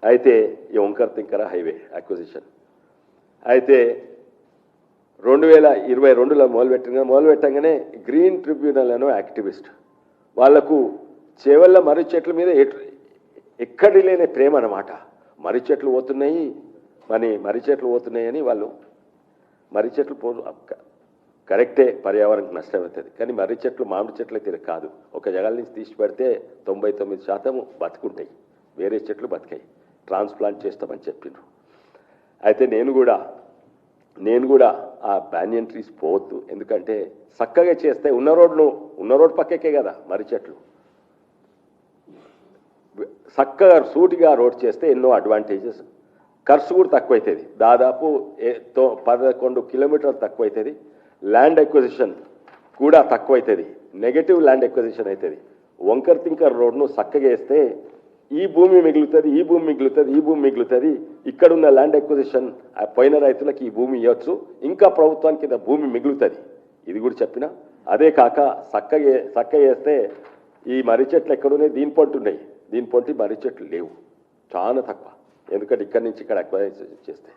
అయితే ఈ Omkar తింకర highway acquisition అయితే 2022లో మొదలుపెట్టంగానే గ్రీన్ ట్రిబ్యునల్ అనే యాక్టివిస్ట్ వాళ్లకు చేవల్ల మర్రి చెట్ల మీద ఎక్కడి లేని ప్రేమ అన్నమాట. మర్రి చెట్లు పోతున్నాయి మర్రి చెట్లు పోతున్నాయని వాళ్ళు మర్రి చెట్లు కరెక్టే, పర్యావరణకు నష్టం అవుతుంది. కానీ మర్రి చెట్లు మామిడి చెట్లు అయితే కాదు. ఒక జగల నుంచి తీసి పెడితే 99% బతుకుంటాయి, వేరే చెట్లు బతికాయి. ట్రాన్స్ప్లాంట్ చేస్తామని చెప్పిండ్రు. అయితే నేను కూడా ఆ బ్యానియన్ ట్రీస్ పోవద్దు. ఎందుకంటే చక్కగా చేస్తే ఉన్న రోడ్డు పక్కకే కదా మర్రి చెట్లు. చక్కగా సూటిగా రోడ్ చేస్తే ఎన్నో అడ్వాంటేజెస్. ఖర్చు కూడా తక్కువైతుంది, దాదాపు 11 కిలోమీటర్లు తక్కువైతుంది. ల్యాండ్ ఎక్విజిషన్ కూడా తక్కువైతుంది, నెగటివ్ ల్యాండ్ ఎక్విజిషన్ అవుతుంది. వంకర్ తింకర్ రోడ్ను చక్కగా వేస్తే ఈ భూమి మిగులుతుంది. ఇక్కడున్న ల్యాండ్ ఎక్విజిషన్ పోయిన రైతులకు ఈ భూమి ఇవ్వచ్చు, ఇంకా ప్రభుత్వానికి భూమి మిగులుతుంది. ఇది కూడా చెప్పిన. అదే కాక చక్కగా వేస్తే ఈ మర్రి చెట్లు ఎక్కడున్నాయి, దీని పొంటి మర్రి చెట్లు లేవు, చాలా తక్కువ. ఎందుకంటే ఇక్కడి నుంచి ఇక్కడ ఎక్విజిషన్ చేస్తే